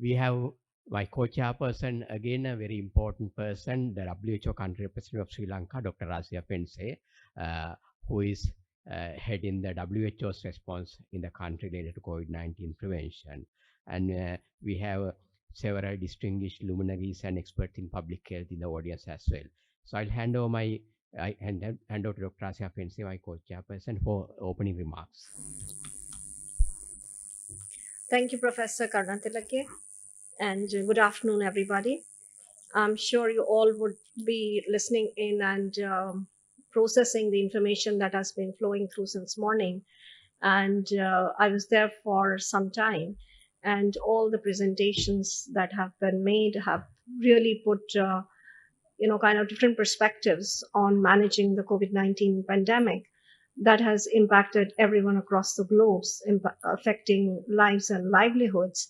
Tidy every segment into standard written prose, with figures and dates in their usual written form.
we have my co-chairperson, again a very important person, the WHO country representative of Sri Lanka, Dr. Razia Pendse, who is heading the WHO's response in the country related to COVID-19 prevention. And we have several distinguished luminaries and experts in public health in the audience as well. So I'll hand over to Dr. Razia Pendse, my co-chairperson, for opening remarks. Thank you, Professor Karnatilake, and good afternoon, everybody. I'm sure you all would be listening in and processing the information that has been flowing through since morning. And I was there for some time, and all the presentations that have been made have really put kind of different perspectives on managing the COVID-19 pandemic that has impacted everyone across the globe, affecting lives and livelihoods.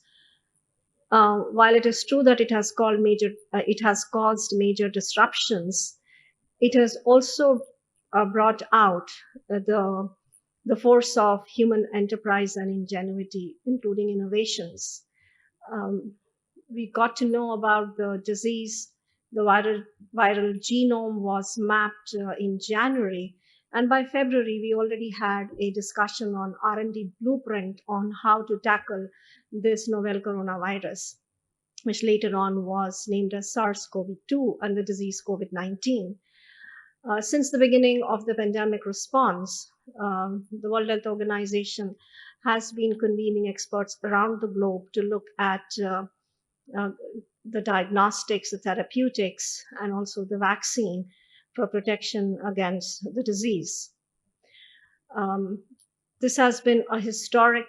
While it is true that it has caused major disruptions, it has also brought out the force of human enterprise and ingenuity, including innovations. We got to know about the disease. The viral genome was mapped in January, and by February we already had a discussion on R&D blueprint on how to tackle this novel coronavirus, which later on was named as SARS-CoV-2 and the disease COVID-19. Since the beginning of the pandemic response, the World Health Organization has been convening experts around the globe to look at the diagnostics, the therapeutics, and also the vaccine for protection against the disease. This has been a historic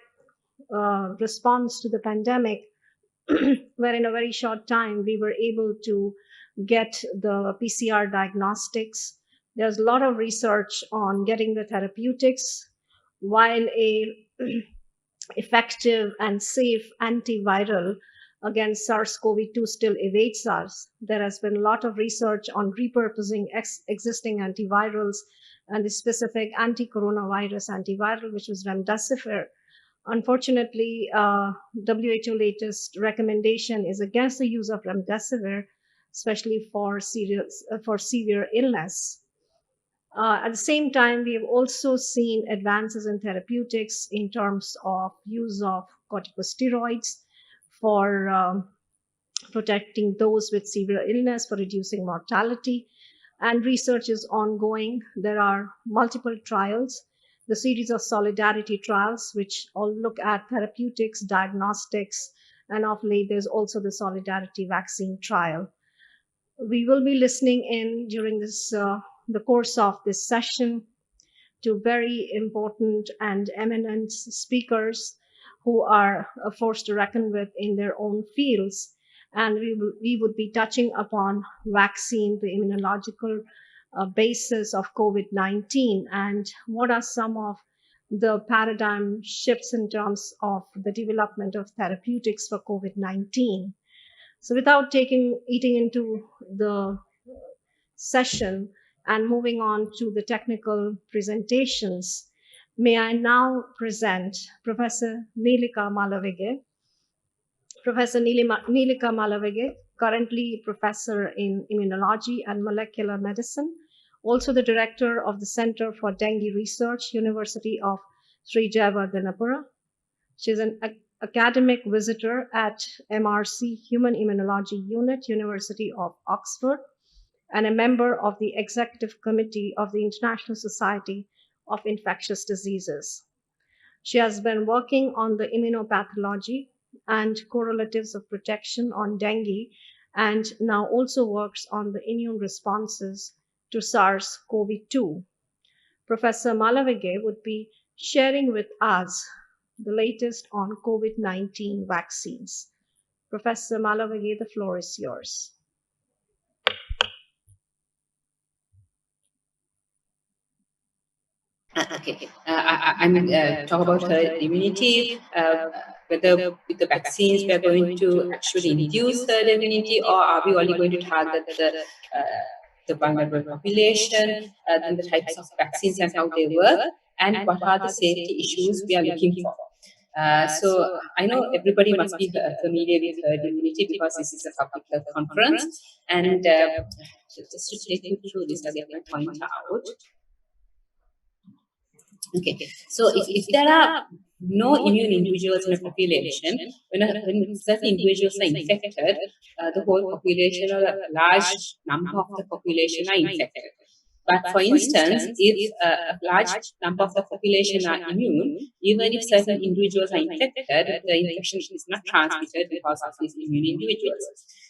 response to the pandemic, where in a very short time we were able to get the PCR diagnostics. There's a lot of research on getting the therapeutics, while a effective and safe antiviral against SARS-CoV-2 still awaits us. There has been a lot of research on repurposing existing antivirals, and the specific anti-coronavirus antiviral, which was remdesivir. Unfortunately, WHO latest recommendation is against the use of remdesivir, especially for severe illness. At the same time, we have also seen advances in therapeutics in terms of use of corticosteroids for protecting those with severe illness, for reducing mortality, and research is ongoing. There are multiple trials, the series of solidarity trials, which all look at therapeutics, diagnostics, and of late there's also the solidarity vaccine trial. We will be listening in during this the course of this session to very important and eminent speakers who are a force to reckon with in their own fields. And we would be touching upon vaccine, the immunological basis of COVID-19, and what are some of the paradigm shifts in terms of the development of therapeutics for COVID-19. So without eating into the session and moving on to the technical presentations, may I now present Professor Neelika Malavige. Professor Neelika Malavige, currently professor in immunology and molecular medicine, also the director of the Center for Dengue Research, University of Jayewardenepura. She is an academic visitor at MRC Human Immunology Unit, University of Oxford, and a member of the Executive Committee of the International Society of Infectious Diseases. She has been working on the immunopathology and correlatives of protection on dengue, and now also works on the immune responses to SARS-CoV-2. Professor Malavige would be sharing with us the latest on COVID-19 vaccines. Professor Malavige, the floor is yours. Okay, I'm talk about herd immunity, whether with the vaccines we are going to actually induce herd immunity, or are we only going to target the vulnerable population, and the types of vaccines and how they work, and what are the safety issues we are looking for. So I know everybody must be familiar with herd immunity because this is a public health conference. And just to take you through this, I'll get my point out. Okay, so if there are no immune individuals in a population, when certain individuals are infected, the whole population or a large number of the population are infected. But for instance, if a large number of the population are immune, even if certain individuals are infected, the infection is not transmitted because of these immune individuals.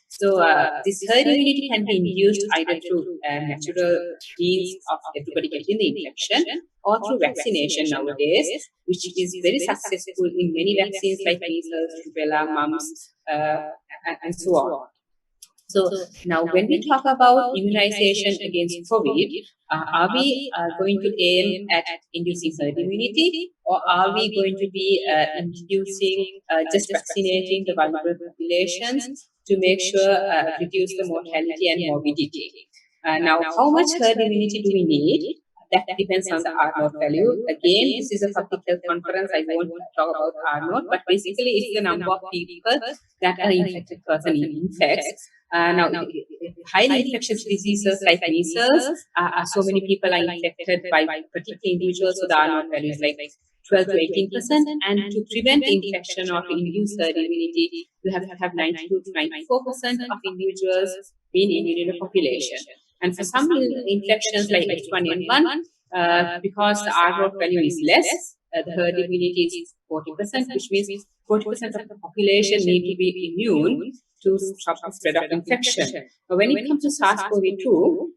So this herd immunity can be induced either through natural means of everybody getting the infection or through vaccination nowadays, which is very successful in many vaccines like measles, rubella, mumps, and so on. So now when we talk about immunization against COVID, are we going to aim at inducing herd immunity, or are we going to be inducing just vaccinating the vulnerable populations to make sure reduce the mortality and morbidity? Now, how much herd immunity do we need? That depends on the R0 value. Again, this is a public health conference. I won't talk about R0, but basically it's the number of people that an infected person infects. Now, highly infectious diseases like measles, so many people are infected by particular individuals, so the R0 value is like 12 to 18%. And to prevent infection or to induce herd immunity, you have to have 92 to 94% of individuals being immune in a population. And for some infections like H1N1, because the R0 value is less, the herd immunity is 40%, which means 40% of the population need to be immune to stop the spread of infection. But when it comes to SARS-CoV-2,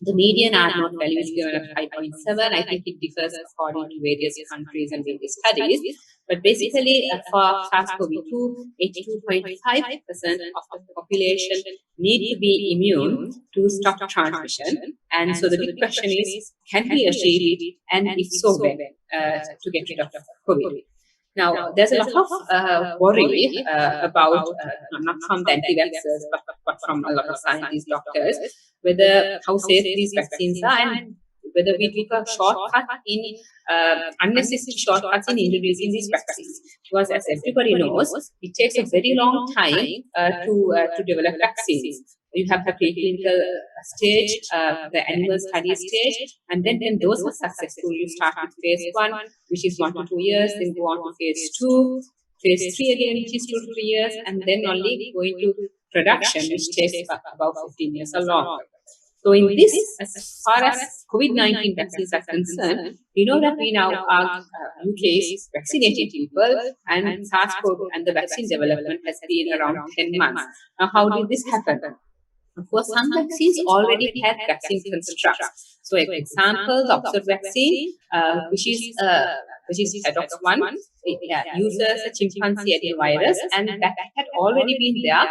the median R0 value is given at 5.7. I think it differs according to various countries and various studies. But basically, for SARS-CoV-2, 82.5% of the population need to be immune to stop transmission. And so the big question is, can we achieve it? And if so, when to get rid of COVID? Now, there's a lot of worry about, not from the anti-vaxxers, but from a lot of scientists, doctors, whether how safe these vaccines are and whether we took a shortcut in unnecessary shortcuts in introducing these vaccines. Because as everybody knows, it takes a very long time to develop vaccines. You have the preclinical stage, the animal study stage, and then when those are successful, you start with phase 1, which is 1 to 2 years, then go on to phase 2, phase 3 again, which is 2 to 3 years, and then only go into production, which takes about 15 years or longer. So in this, as far as COVID-19 vaccines are concerned, we know that we now are UK is vaccinating people, and SARS-CoV and the vaccine development has been around 10 months. Now, how did this happen? Of course, some vaccines already had vaccine constructs. So, an example, the Oxford vaccine, which is Padox-1, uses a chimpanzee adenovirus, and that had already been there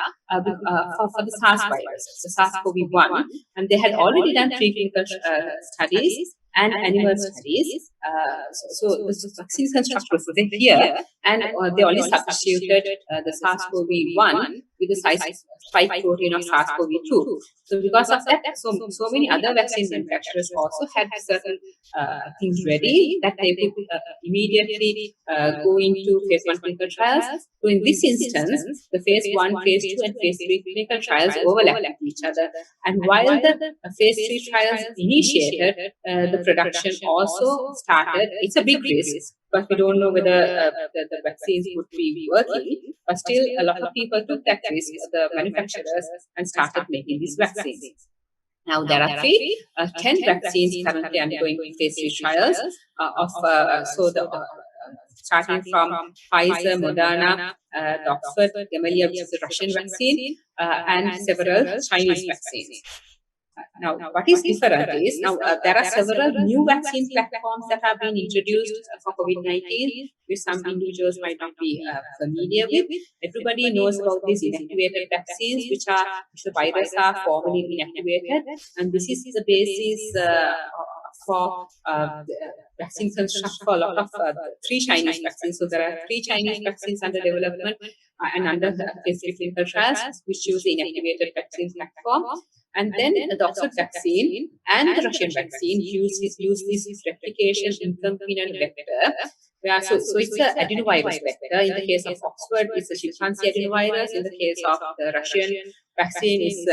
for the SARS virus, the SARS-CoV-1, and they had already done preclinical studies and animal studies. So the vaccine construct was here, and they only substituted the SARS-CoV-1 with the spike protein of SARS-CoV-2. So because of that, so many other vaccine manufacturers also had certain things ready that they could immediately go into phase 1 clinical trials. So in this instance, the phase 1, phase 2, and phase 3 clinical trials overlapped with each other. And while the phase 3 trials initiated, the production also started. It's a big risk, but we don't know whether the vaccines would be working. But still, a lot of people took that risk, the manufacturers, and started making these vaccines. Now, there are 10 vaccines currently undergoing phase 3 trials starting from Pfizer, Moderna, the Oxford, Gamaleya, which is the Russian vaccine, and several Chinese vaccines. Now, what is different is, now there are several new vaccine platforms that have been introduced for COVID-19, which some individuals might not be familiar with. Everybody knows about these inactivated vaccines, which the virus are formally inactivated, and this is the basis for vaccine construct for a lot of 3 Chinese vaccines. So there are 3 Chinese vaccines under development and under phase 3 clinical trials, which use the inactivated vaccine platform. And then the Oxford vaccine and the Russian vaccine use this replication inconvenient vector So it's an adenovirus vector. In the case of Oxford, it's a chimpanzee adenovirus. In the case of the Russian vaccine, it's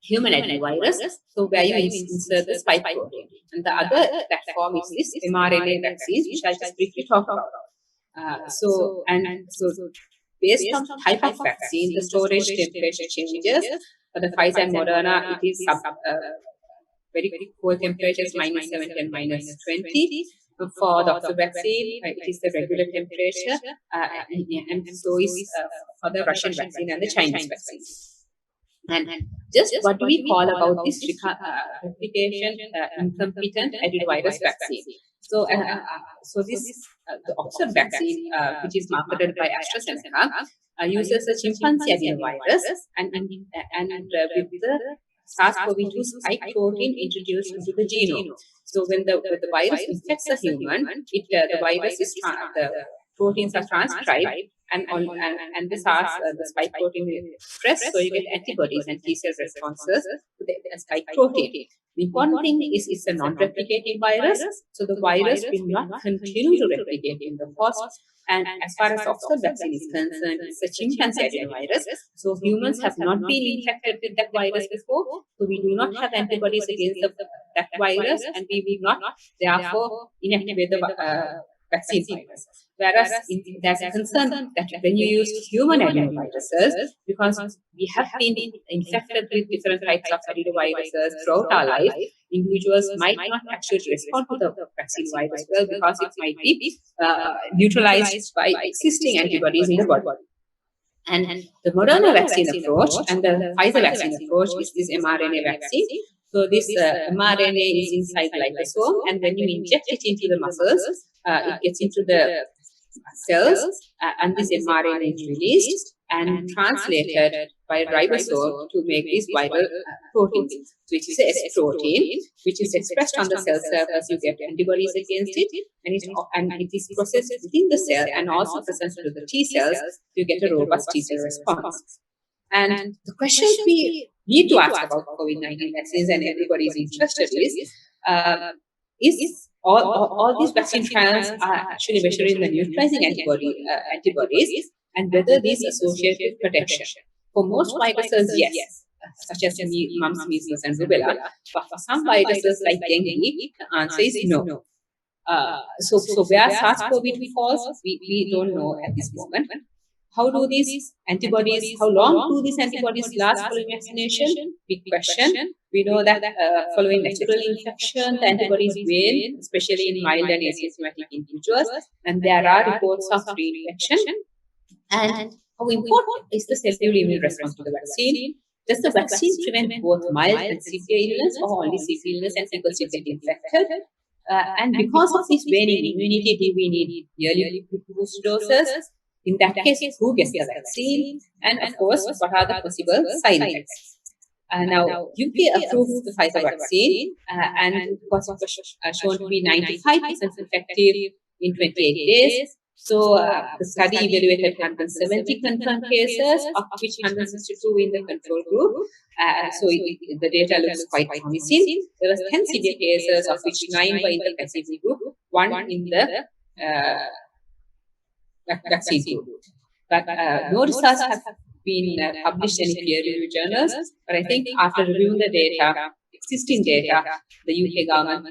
human adenovirus. So where you insert the spike protein. And the other platform is this mRNA vaccines, which I'll just briefly talk about. So based on the type of vaccine, the storage temperature changes. For the Pfizer and Moderna, it is very cold temperatures, -70 and -20. For the Oxford vaccine, it is the regular temperature, and so is for the Russian vaccine and the Chinese vaccine. And just what do we call about this replication incompetent adenovirus vaccine? So this the Oxford vaccine, which is marketed by AstraZeneca, uses a chimpanzee adenovirus and with the SARS-CoV-2 spike protein introduced into the genome. So when the virus infects a human, the virus is the proteins are transcribed and the spike protein is expressed, so you get antibodies and T-cell responses to the spike protein. The important thing is it's a non-replicating virus, so the virus will not continue to replicate in the host. And as far as Oxford vaccine is concerned, it's a chimpanzee adenovirus. So humans have not been infected with that virus before, so we do not have antibodies against that virus, and we will not therefore inactivate the vaccine virus. Whereas there's a concern that when you use human adenoviruses, because we have been infected with different types of adenoviruses throughout our life, individuals might not actually respond to the vaccine virus well, because it might be neutralized by existing antibodies in the body. And the Moderna vaccine approach and the Pfizer vaccine approach is this mRNA vaccine. So this mRNA is inside glycosome, and when you inject it into the muscles, it gets into the cells, and this mRNA is released and translated by ribosome to make these viral proteins, which is a S protein, which is expressed on the cell surface. You get antibodies against it, and it is processed within the cell and also presented to the T cells. You get a robust T cell response. And the question we need to ask about COVID-19 vaccines, and everybody is interested, is all these vaccine trials are actually measuring the neutralizing antibodies and whether these associate with protection. For most viruses, yes, such as mumps, measles, and rubella. But for some viruses like dengue, the answer is no. So where SARS-CoV-2 falls, we don't know at this moment. How do these antibodies, how long do these antibodies last following vaccination? Big question. We know that following natural infection, the antibodies wane, especially in mild and asymptomatic individuals, and there are reports of reinfection. And how important is the cellular immune response to the vaccine? Does the vaccine prevent both mild and severe illness, or only severe illness and people still get infected? And because of this waning immunity, do we need yearly boost doses? In that case, who gets the vaccine? And of course, what are the possible side effects? Now, UK approved the Pfizer vaccine, and it was shown to be 95% effective in 28 days. So, the study evaluated 170 confirmed cases, of which 162 in the control group. So, the data looks quite promising. There were 10 severe cases, of which 9 were in the placebo group, 1 in the vaccine group. But no results have been published in any peer-reviewed journals. But I think after reviewing the data, existing data, the UK government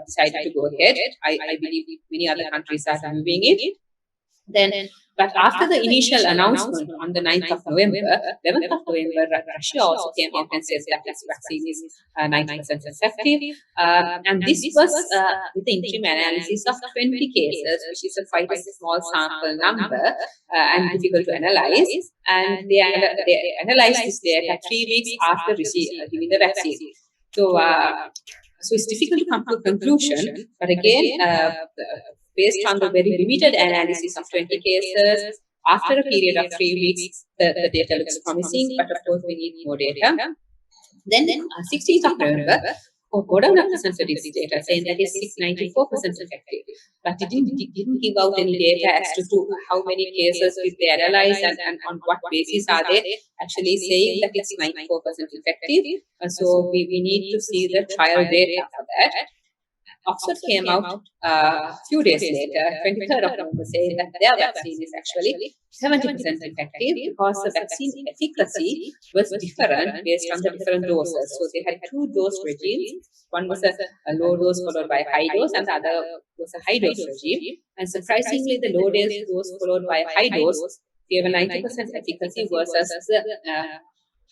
decided to go ahead. I believe many other countries are reviewing it. But after the initial announcement on the 9th of November, 11th of November, Russia also came out and said that this vaccine is 90% effective. And this was with the interim analysis of 20 cases, which is quite a small sample number and difficult to analyze. And they analyzed this data 3 weeks after giving the vaccine. So it's difficult to come to a conclusion. But again, based on the very limited analysis of 20 cases, after a period of 3 weeks, the data looks promising, but of course we need more data. Then 16th of November, Moderna presented its data saying that it's 94% effective, but it didn't give out any data as to how many cases did they analyze and on what basis are they actually saying that it's 94% effective. So we need to see the trial data for that. Oxford came out a few days later, 23rd of November, saying that their vaccine is actually 70% effective because the vaccine efficacy was different based on the different doses. So they had two dose regimes. One was a low dose followed by a high dose, and the other was a high dose regime. And surprisingly, the low dose followed by a high dose gave a 90% efficacy versus the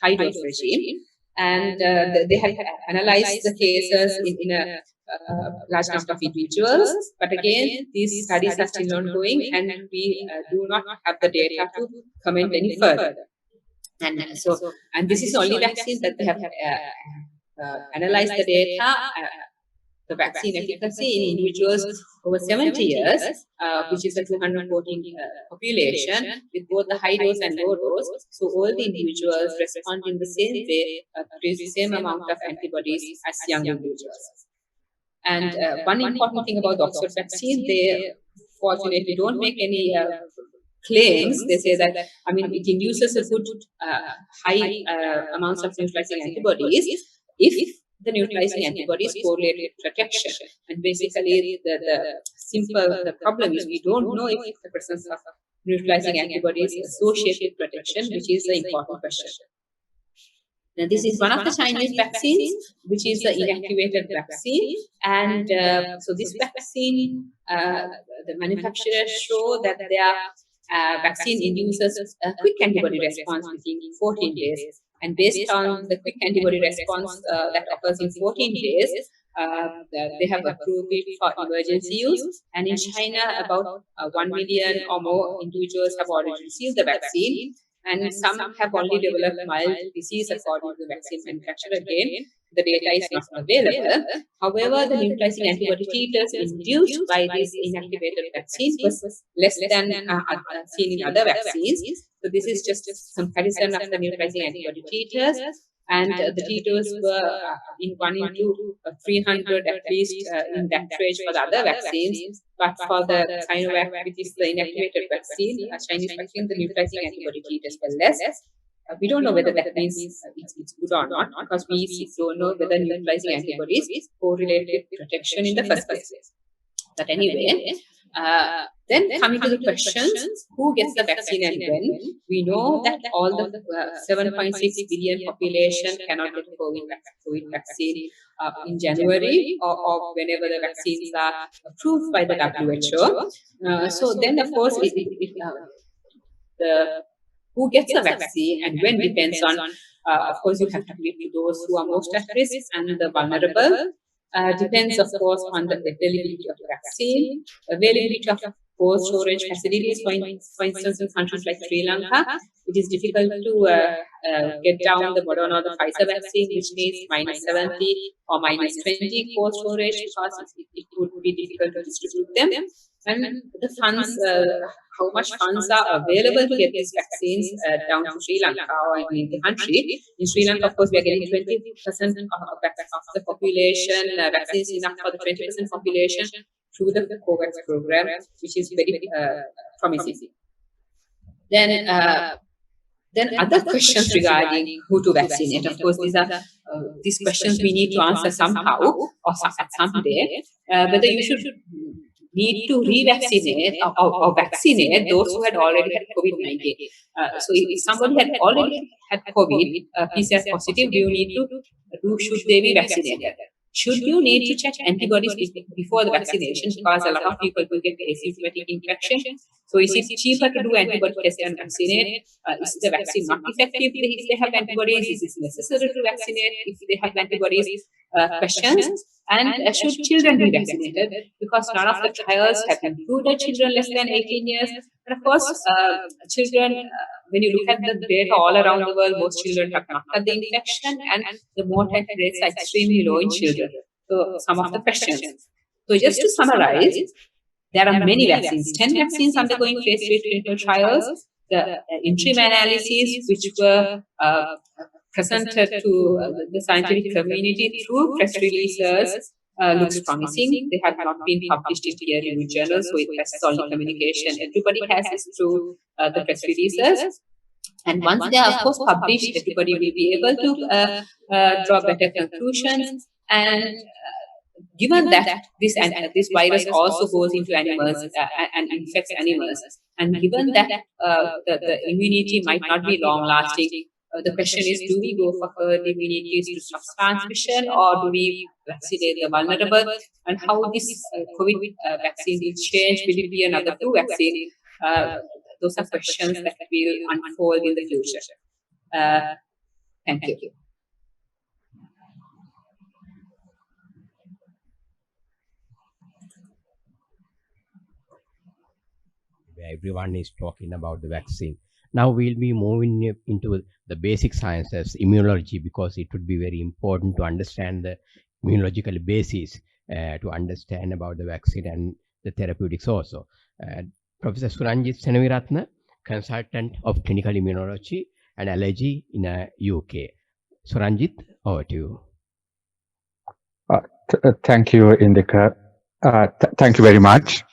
high dose regime. And they have analyzed the cases in a large number of individuals. But again, these studies are still ongoing, and we do not have the data to comment any further. And this is the only vaccine that they have analyzed the data. The vaccine efficacy in individuals over 70 years, which is a 214 population with both the high dose and low dose. So all the individuals respond in the same way, produce the same amount of antibodies as young individuals. And one important thing about the Oxford vaccine, they fortunately don't make any claims. They say that, it induces a good high amounts of neutralizing antibodies if the neutralizing antibodies correlate with protection. And basically, the problem is we don't know if the presence of neutralizing antibodies associated with protection, which is the important question. Now, this is one of the Chinese vaccines, which is the inactivated vaccine. And so this vaccine, the manufacturers show that their vaccine induces a quick antibody response within 14 days. And based on the quick antibody response that occurs in 14 days, they have approved it for emergency use. And in China, about 1 million or more individuals have already received the vaccine. And some have only developed mild disease according to the vaccine manufacturer. Again, the data is not available. However, the neutralizing antibody titers induced by this inactivated vaccine was less than seen in other vaccines. So this is just a comparison of the neutralizing antibody titers. And the titers were in 1 into 300 at least in that range for the other vaccines. But for the Sinovac, which is the inactivated vaccine, Chinese vaccine, the neutralizing antibody titers were less. We don't know whether that means it's good or not, because we don't know whether neutralizing antibodies correlate with protection in the first place. But anyway, then coming to the questions, who gets the vaccine and when? We know that all the 7.6 billion population cannot get COVID vaccine in January or whenever the vaccines are approved by the WHO. So then, of course, who gets the vaccine and when depends on, of course, you have to give to those who are most at risk and the vulnerable. Depends, of course, on the availability of the vaccine, availability of cold storage facilities. For instance, in countries like Sri Lanka, it is difficult to get down the Moderna or the Pfizer vaccine, which needs -70 or -20 cold storage, because it would be difficult to distribute them. And the funds, how much funds are available to get these vaccines down to Sri Lanka or in the country. In Sri Lanka, of course, we are getting 20% of the population, vaccines enough for the 20% population through the COVAX program, which is very promising. Then other questions regarding who to vaccinate. Of course, these questions we need to answer somehow or at some day. Whether you should need to revaccinate or vaccinate those who had already had COVID-19. So if somebody had already had COVID, PCR positive, should they be vaccinated? Should you need to check antibodies before the vaccination? Because a lot of people will get asymptomatic infection. So is it cheaper to do antibody test and vaccinate? Is the vaccine not effective if they have antibodies? Is it necessary to vaccinate if they have antibodies? Questions. And should children be vaccinated? Because none of the trials have included children less than 18 years. And of course, children, when you look at the data all around the world, most children have not had the infection, and the mortality rates are extremely low in children. So some of the questions. So just to summarize, there are many vaccines, 10 vaccines undergoing phase 3 clinical trials. The interim analyses, which were presented to the scientific community through press releases, looks promising. They have not been published in peer-reviewed journals, so that's only communication everybody has is through the press releases. And once they are, of course, published, everybody will be able to draw better conclusions. And given that this virus also goes into animals and infects animals, and given that the immunity might not be long lasting, the question is, do we go for herd immunities to stop transmission, or do we vaccinate the vulnerable? And how this COVID vaccine will change? Will it be another flu vaccine? Those are questions that will unfold in the future. Thank you. Everyone is talking about the vaccine. Now we'll be moving into the basic sciences, immunology, because it would be very important to understand the immunological basis to understand about the vaccine and the therapeutics also. Professor Suranjith Seneviratne, consultant of clinical immunology and allergy in UK. Suranjith, over to you. Thank you, Indika. Thank you very much.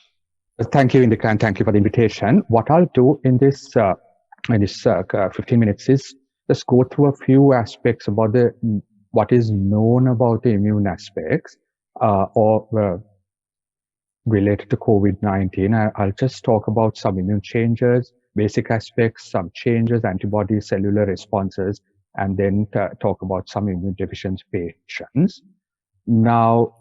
Thank you, Indika, and thank you for the invitation. What I'll do in this 15 minutes is just go through a few aspects about what is known about the immune aspects or related to COVID-19. I'll just talk about some immune changes, basic aspects, some changes, antibody cellular responses, and then talk about some immune deficiency patients. Now,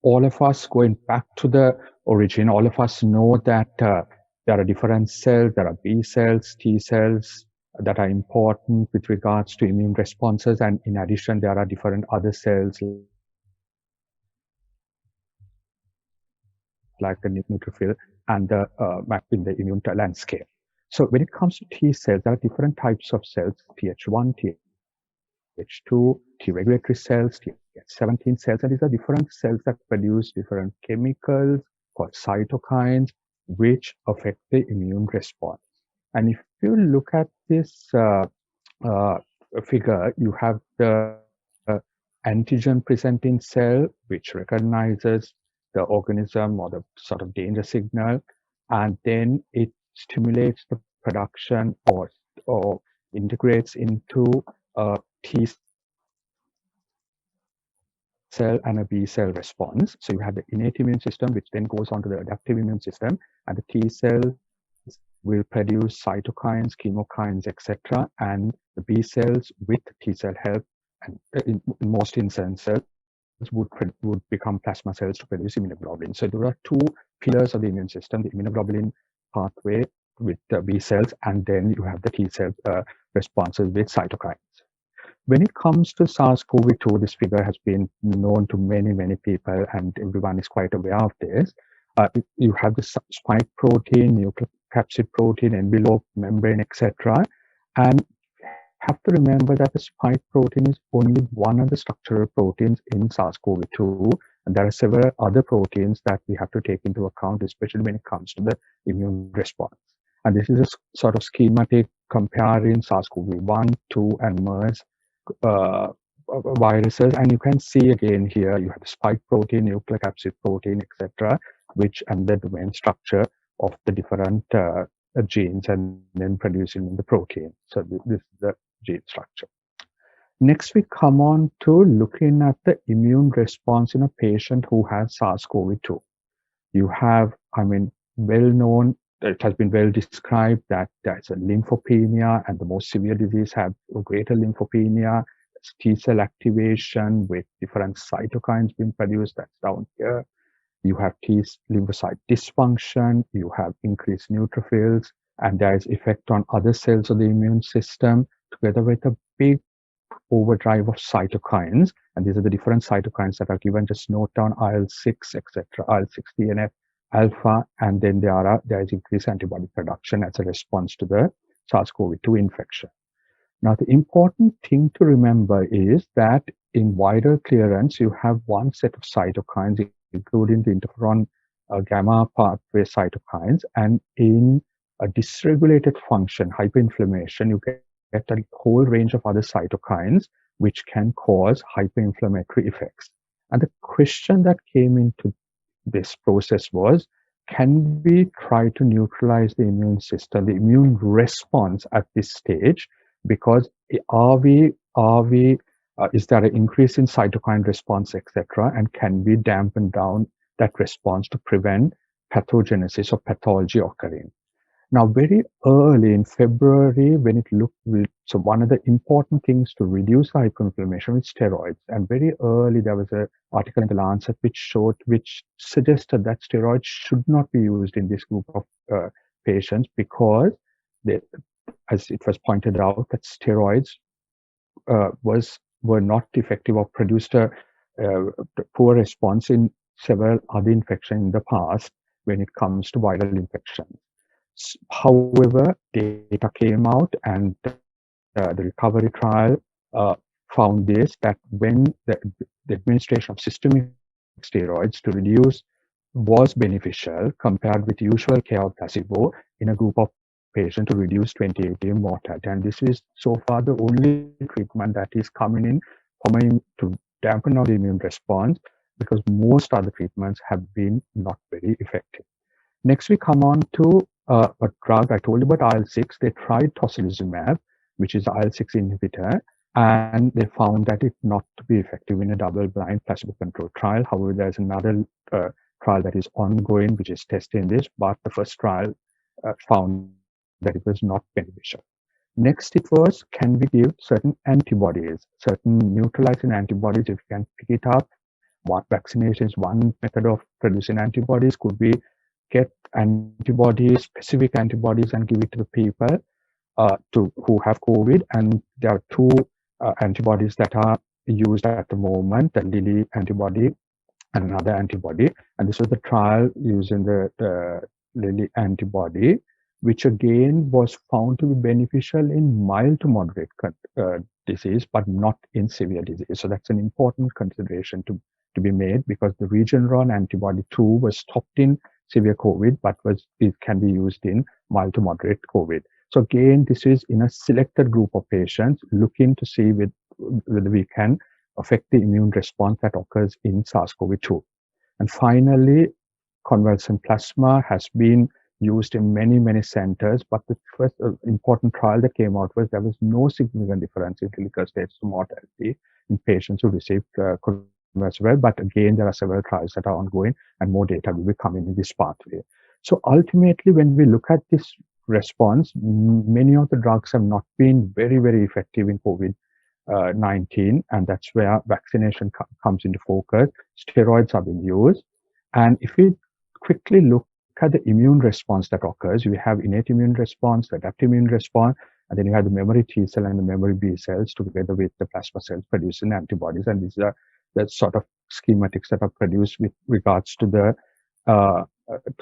all of us, going back to the origin, all of us know that there are different cells. There are B cells, T cells that are important with regards to immune responses. And in addition, there are different other cells like the neutrophil and the map in the immune landscape. So when it comes to T cells, there are different types of cells: Th1, Th2, T regulatory cells, Th17 cells, and these are different cells that produce different chemicals called cytokines, which affect the immune response. And if you look at this figure, you have the antigen presenting cell, which recognizes the organism or the sort of danger signal, and then it stimulates the production or integrates into a T cell and a B cell response. So you have the innate immune system, which then goes on to the adaptive immune system, and the T cells will produce cytokines, chemokines, etc. And the B cells, with T cell help, and in most instances, would become plasma cells to produce immunoglobulin. So there are two pillars of the immune system: the immunoglobulin pathway with the B cells, and then you have the T cell responses with cytokines. When it comes to SARS-CoV-2, this figure has been known to many, many people, and everyone is quite aware of this. You have the spike protein, nucleocapsid protein, envelope, membrane, etc. And have to remember that the spike protein is only one of the structural proteins in SARS-CoV-2, and there are several other proteins that we have to take into account, especially when it comes to the immune response. And this is a sort of schematic comparing SARS-CoV-1, 2, and MERS viruses, and you can see again here you have the spike protein, nucleocapsid protein, etc., which and the domain structure of the different genes and then producing the protein. So this is the gene structure. Next, we come on to looking at the immune response in a patient who has SARS-CoV-2. You have, well known, it has been well described that there's a lymphopenia, and the most severe disease have greater lymphopenia. There's T cell activation with different cytokines being produced, that's down here. You have T lymphocyte dysfunction, you have increased neutrophils, and there is effect on other cells of the immune system, together with a big overdrive of cytokines. And these are the different cytokines that are given. Just note down IL-6, etc., IL-6 TNF alpha, and then there is increased antibody production as a response to the SARS-CoV-2 infection. Now, the important thing to remember is that in viral clearance, you have one set of cytokines, including the interferon gamma pathway cytokines, and in a dysregulated function, hyperinflammation, you get a whole range of other cytokines which can cause hyperinflammatory effects. And the question that came into this process was, can we try to neutralize the immune system, the immune response at this stage? Because are we Is there an increase in cytokine response, etc.? And can we dampen down that response to prevent pathogenesis or pathology occurring? Now, very early in February, when it looked, so one of the important things to reduce hyperinflammation is steroids. And very early, there was an article in the Lancet which suggested that steroids should not be used in this group of patients because, as it was pointed out, that steroids were not effective or produced a poor response in several other infections in the past when it comes to viral infections. However, data came out and the recovery trial found this, that when the administration of systemic steroids to reduce was beneficial compared with usual care of placebo in a group of patients to reduce 2018 mortality. And this is so far the only treatment that is coming to dampen down the immune response, because most other treatments have been not very effective. Next, we come on to a drug. I told you about IL-6. They tried tocilizumab, which is IL-6 inhibitor, and they found that it not to be effective in a double-blind placebo-controlled trial. However, there's another trial that is ongoing, which is testing this, but the first trial found that it was not beneficial. Next, it was, can we give certain antibodies, certain neutralizing antibodies, if you can pick it up? What vaccination is one method of producing antibodies. Could we get antibodies, specific antibodies, and give it to the people who have COVID? And there are two antibodies that are used at the moment, the Lilly antibody and another antibody. And this was the trial using the Lilly antibody, which again was found to be beneficial in mild to moderate disease, but not in severe disease. So that's an important consideration to be made, because the Regeneron antibody 2 was stopped in severe COVID, but it can be used in mild to moderate COVID. So again, this is in a selected group of patients looking to see whether we can affect the immune response that occurs in SARS-CoV-2. And finally, convalescent plasma has been used in many, many centers, but the first important trial that came out was there was no significant difference in clinical status of mortality in patients who received as well. But again, there are several trials that are ongoing and more data will be coming in this pathway. So ultimately, when we look at this response, many of the drugs have not been very, very effective in COVID-19, and that's where vaccination comes into focus. Steroids are being used. And if we quickly look at the immune response that occurs, we have innate immune response, adaptive immune response, and then you have the memory T cell and the memory B cells together with the plasma cells producing antibodies. And these are the sort of schematics that are produced with regards to the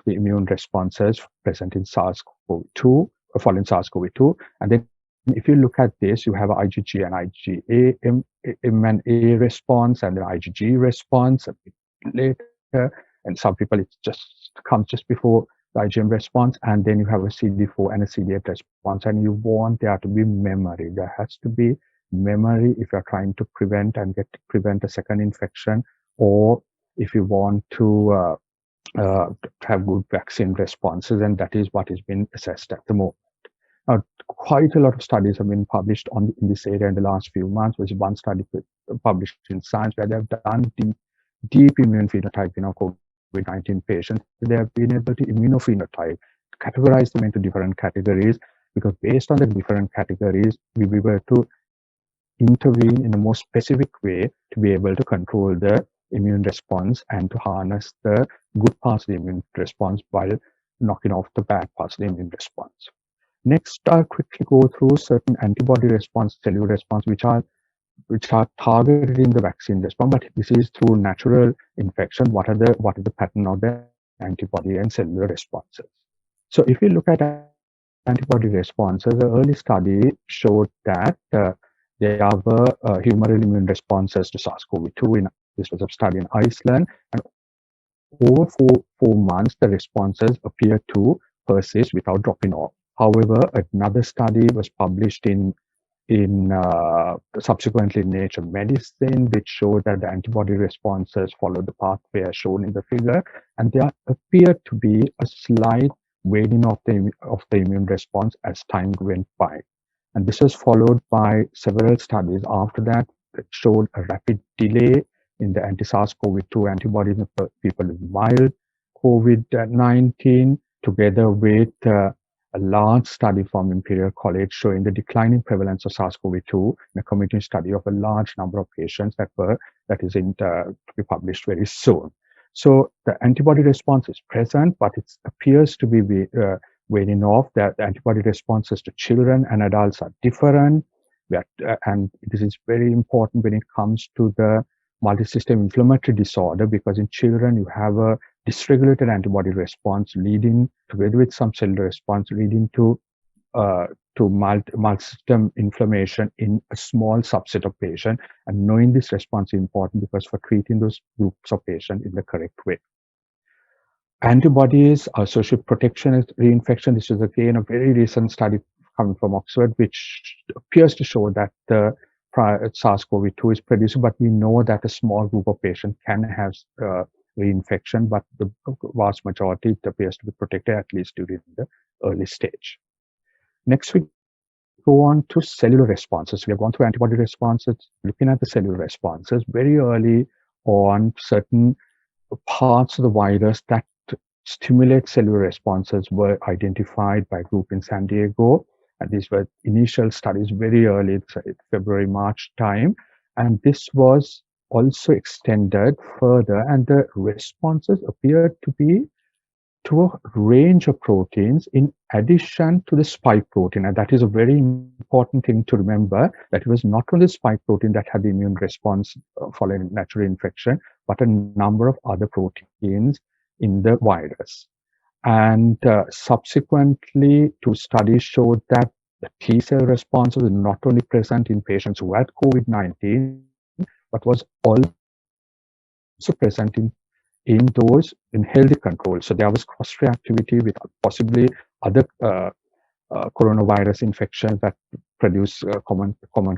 immune responses present in SARS-CoV-2, following SARS-CoV-2. And then if you look at this, you have IgG and IgA, M and A response, and then IgG response a bit later. And some people, it just comes just before the IgM response, and then you have a CD4 and a CD8 response, and you want there to be memory. There has to be memory if you're trying to prevent a second infection, or if you want to have good vaccine responses, and that is what is being assessed at the moment. Now, quite a lot of studies have been published in this area in the last few months. There's one study published in Science where they have done deep immune phenotyping of COVID-19 patients. They have been able to immunophenotype, categorize them into different categories, because based on the different categories, we were to intervene in a more specific way to be able to control the immune response and to harness the good parts of the immune response while knocking off the bad parts of the immune response. Next, I'll quickly go through certain antibody response, cellular response, which are targeted in the vaccine response, but this is through natural infection. What are the pattern of the antibody and cellular responses? So if we look at antibody responses, the early study showed that there were humoral immune responses to SARS-CoV-2. This was a study in Iceland, and over four months, the responses appeared to persist without dropping off. However, another study was published in subsequently in Nature Medicine, which showed that the antibody responses followed the pathway as shown in the figure, and there appeared to be a slight waning of the immune response as time went by. And this was followed by several studies after that, showed a rapid delay in the anti-SARS-CoV-2 antibodies in people with mild COVID-19, together with a large study from Imperial College showing the declining prevalence of SARS-CoV-2 in a community study of a large number of patients that is to be published very soon. So the antibody response is present, but it appears to be waning off. That the antibody responses to children and adults are different. And this is very important when it comes to the multisystem inflammatory disorder, because in children you have a dysregulated antibody response leading, together with some cellular response, leading to multisystem inflammation in a small subset of patients. And knowing this response is important because for treating those groups of patients in the correct way. Antibodies associated with protection against reinfection. This is again a very recent study coming from Oxford, which appears to show that the SARS-CoV-2 is produced, but we know that a small group of patients can have reinfection, but the vast majority appears to be protected, at least during the early stage. Next, we go on to cellular responses. We have gone through antibody responses, looking at the cellular responses. Very early on, certain parts of the virus that stimulate cellular responses were identified by a group in San Diego. And these were initial studies very early, February, March time. And this was also extended further, and the responses appeared to be to a range of proteins in addition to the spike protein. And that is a very important thing to remember, that it was not only the spike protein that had the immune response following natural infection, but a number of other proteins in the virus. And subsequently, two studies showed that the T cell responses were not only present in patients who had COVID-19, but was also present in those in healthy control. So there was cross-reactivity with possibly other coronavirus infections that produce common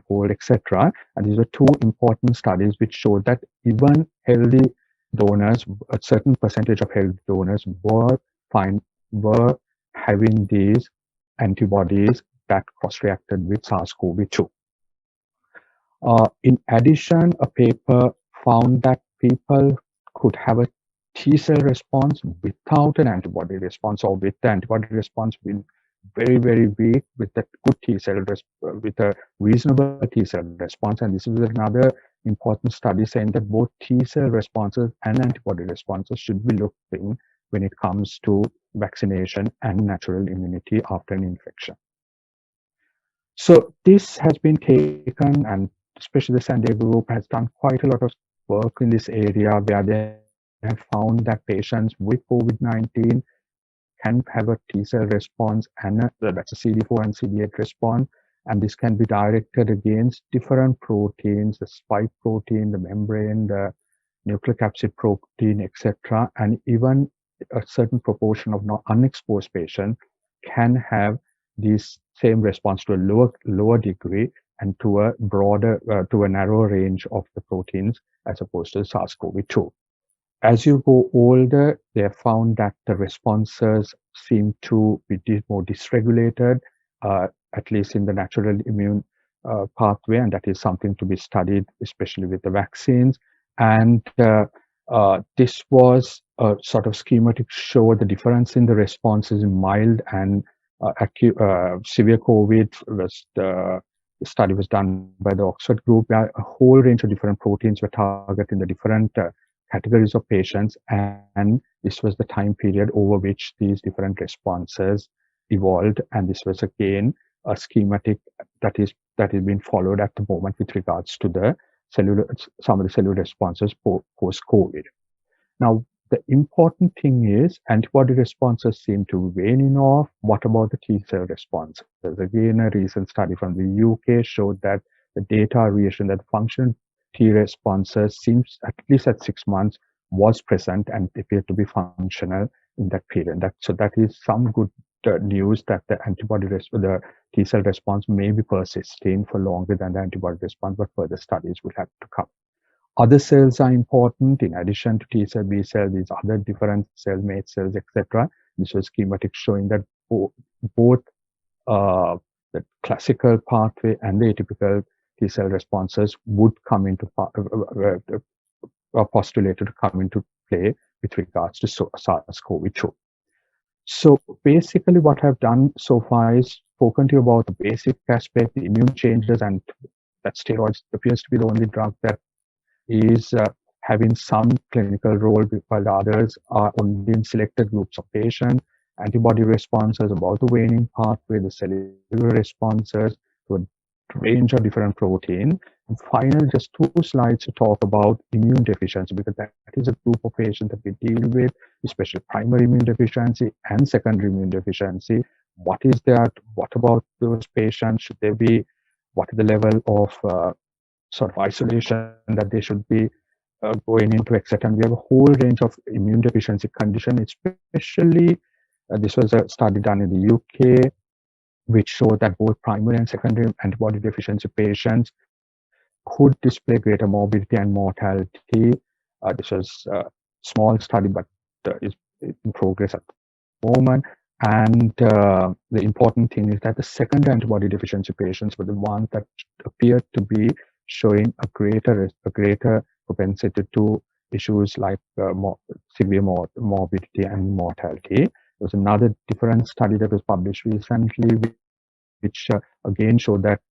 cold, etc. And these were two important studies which showed that even healthy donors, a certain percentage of healthy donors were having these antibodies that cross-reacted with SARS-CoV-2. In addition, a paper found that people could have a T cell response without an antibody response, or with the antibody response being very, very weak, with a good T cell with a reasonable T cell response. And this is another important study saying that both T cell responses and antibody responses should be looked in when it comes to vaccination and natural immunity after an infection. So this has been taken, and especially the San Diego group has done quite a lot of work in this area, where they have found that patients with COVID-19 can have a T cell response, and that's a CD4 and CD8 response, and this can be directed against different proteins, the spike protein, the membrane, the nucleocapsid protein, etc. And even a certain proportion of unexposed patients can have this same response to a lower degree and to a broader, to a narrower range of the proteins as opposed to SARS-CoV-2. As you go older, they have found that the responses seem to be more dysregulated, at least in the natural immune pathway, and that is something to be studied, especially with the vaccines. And this was a sort of schematic to show the difference in the responses in mild and severe COVID. The study was done by the Oxford group, where a whole range of different proteins were targeted in the different categories of patients, and this was the time period over which these different responses evolved. And this was again a schematic that is being followed at the moment with regards to the some of the cellular responses post-COVID. Now, the important thing is antibody responses seem to be waning off. What about the T cell responses? Again, a recent study from the UK showed that the data reassured that functional T responses seems, at least at 6 months, was present and appeared to be functional in that period. So that is some good news that the the T cell response may be persisting for longer than the antibody response, but further studies will have to come. Other cells are important in addition to T cell, B cell, these other different cells, mate cells, etc. This was schematic showing that both the classical pathway and the atypical T cell responses would come into postulated to come into play with regards to SARS-CoV-2. So basically what I've done so far is spoken to you about the basic aspect, the immune changes, and that steroids appears to be the only drug that is having some clinical role, while the others are only in selected groups of patients. Antibody responses about the waning pathway, the cellular responses to a range of different proteins. And finally, just 2 slides to talk about immune deficiency, because that is a group of patients that we deal with, especially primary immune deficiency and secondary immune deficiency. What is that? What about those patients? Should they be? What is the level of sort of isolation that they should be going into, etc. And we have a whole range of immune deficiency condition, especially this was a study done in the UK, which showed that both primary and secondary antibody deficiency patients could display greater morbidity and mortality. This was a small study, but is in progress at the moment. And the important thing is that the secondary antibody deficiency patients were the ones that appeared to be showing a greater propensity to issues like severe morbidity and mortality. There was another different study that was published recently, which again showed that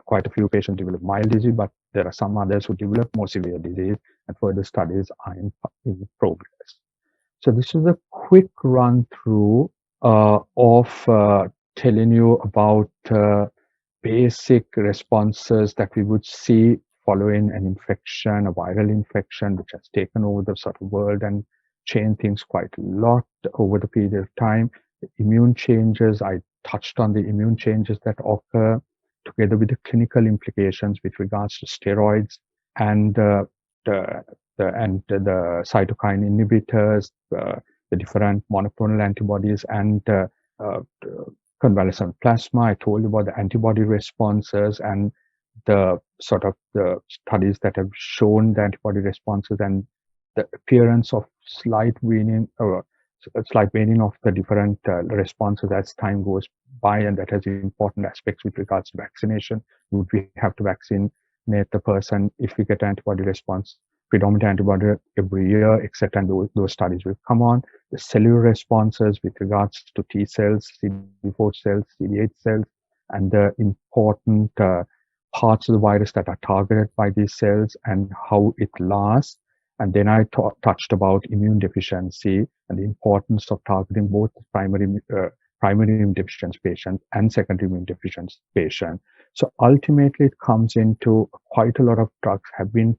quite a few patients develop mild disease, but there are some others who develop more severe disease, and further studies are in progress. So this is a quick run through of telling you about basic responses that we would see following an infection, a viral infection, which has taken over the sort of world and changed things quite a lot over the period of time. The immune changes, I touched on the immune changes that occur together with the clinical implications with regards to steroids and the cytokine inhibitors, the different monoclonal antibodies, and convalescent plasma. I told you about the antibody responses and the sort of the studies that have shown the antibody responses and the appearance of slight waning of the different responses as time goes by, and that has important aspects with regards to vaccination. Would we have to vaccinate the person if we get antibody response, predominant antibody every year, etc. And those studies will come on. The cellular responses with regards to T cells, CD4 cells, CD8 cells, and the important parts of the virus that are targeted by these cells and how it lasts. And then I touched about immune deficiency and the importance of targeting both primary immune deficiency patients and secondary immune deficiency patients. So ultimately, it comes into quite a lot of drugs have been